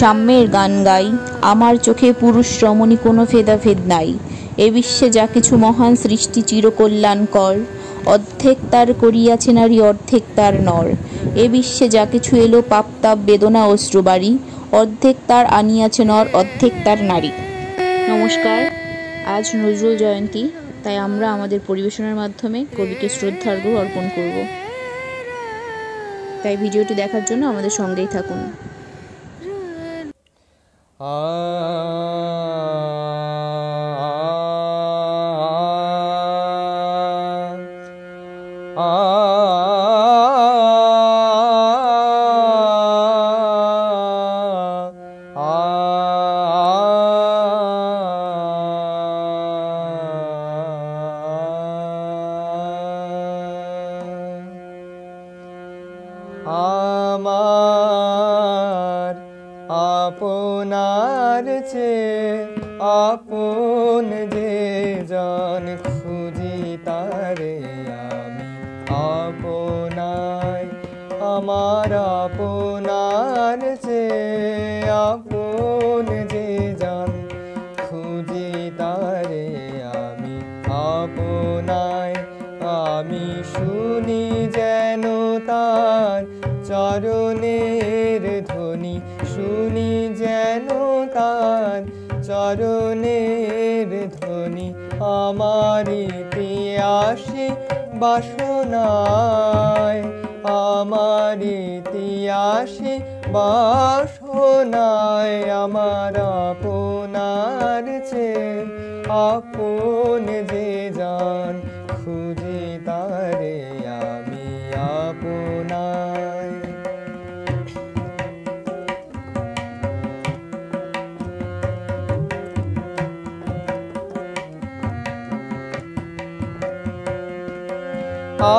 সাম্যের গান গাই, আমার চোখে পুরুষ রমণী কোনো ভেদাভেদ নাই। এ বিশ্বে যা কিছু মহান সৃষ্টি চিরকল্যাণকর, অর্ধেক তার করিয়াছে নারী, অর্ধেক তার নর। এ বিশ্বে যা কিছু এলো পাপ তাপ বেদনা অশ্রুবাড়ি, অর্ধেক তার আনিয়াছে নর, অর্ধেক তার নারী। নমস্কার, আজ নজরুল জয়ন্তী, তাই আমরা আমাদের পরিবেশনার মাধ্যমে কবিকে শ্রদ্ধার্ঘ্য অর্পণ করব। তাই ভিডিওটি দেখার জন্য আমাদের সঙ্গেই থাকুন। আমার আপনার চেয়ে আপন যে জন, খুঁজি তারে আমি আপনায়। আমার আপনার চেয়ে আপন যে জন, খুঁজি তারে আমি আপনায়। আমি শুনি যেন তার চরণের ধ্বনি, শুনি যেন তার চরণের ধ্বনি। আমার ইতিহাসে বাসনায়, আমার ইতিহাসে বাসনায়। আমার আপনার চেয়ে আপন যে জন, খুঁজি তারে আমি আপনায়।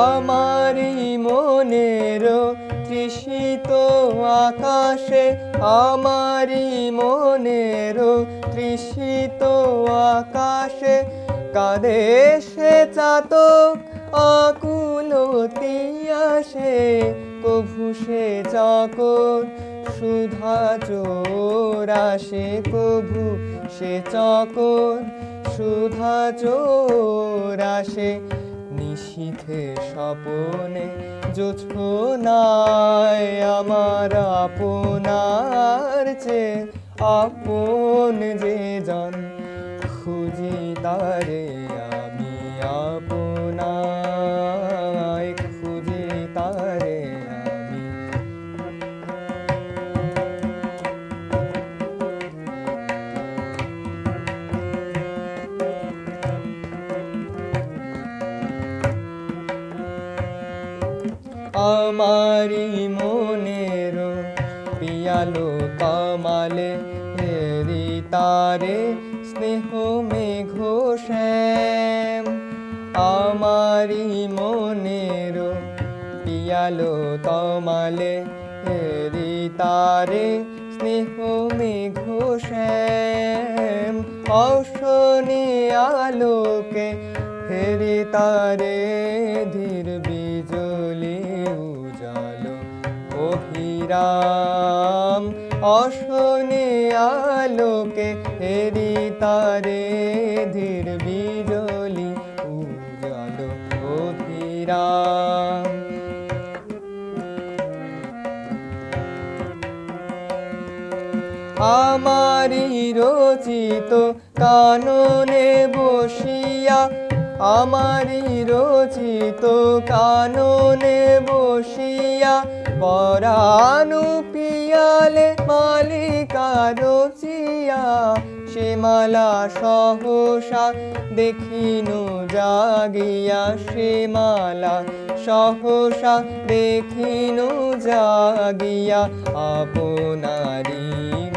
আমারি মনের তৃষিত আকাশে, আমারি মনের তৃষিত আকাশে, কাঁদে সে চাতক আকুলতি আসে। কভু সে চকর সুধা চোর আসে, কভু সে চকর সুধা চোর আসে। নিশীথে স্বপনে জোছনায়, আমার আপনার চেয়ে আপন যে জন, খুঁজি তারে আমি আপনায়, খুঁজি তারে আমি। আমারি মনের পিয়ালো কমালে, হেরি তারে স্নেহ মেঘ শ্যাম। আমারি মনের পিয়ালো তমালে, হেরি তারে স্নেহ মেঘ শ্যাম। অশনি আলোকে হেরি তারে ধীর বিজলি উজালো অভিরাম। অশনি আলোকে হেরি তারে ধীর বিজলি উজালো অভিরাম। আমারি রচিত কাননে বসিয়া, আমারি রচিত কাননে বসিয়া, পরাণু পিয়ালে মালিকা রচিয়া। সে মালা সহসা দেখিনু জাগিয়া, সে মালা সহসা দেখিনু জাগিয়া। আপনারি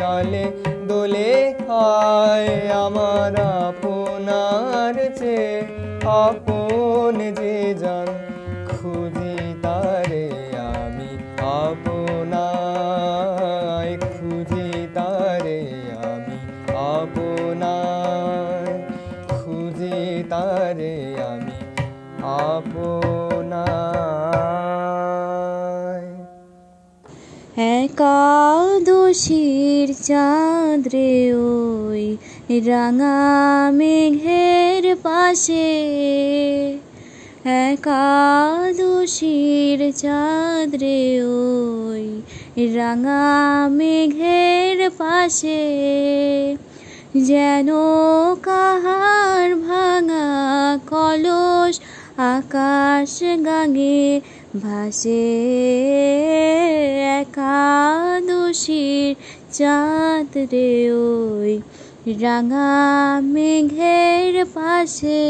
গালে দোলে খায়, আমার আপনার চেয়ে আপন যে জন, খুঁজি তারে আমি আপনায়, খুঁজি তারে আমি আপনায়, খুঁজি তারে আমি আপনায়। একাদশীর চাঁদ রে ওই রাঙা মেঘের পাশে, একাদশীর চাঁদ রে ওই রাঙা মেঘের পাশে, যেন কাহার ভাঙা কলস আকাশ গাঙে ভাসে। একাদশীর চাঁদ রে ওই রাঙা মেঘের পাশে।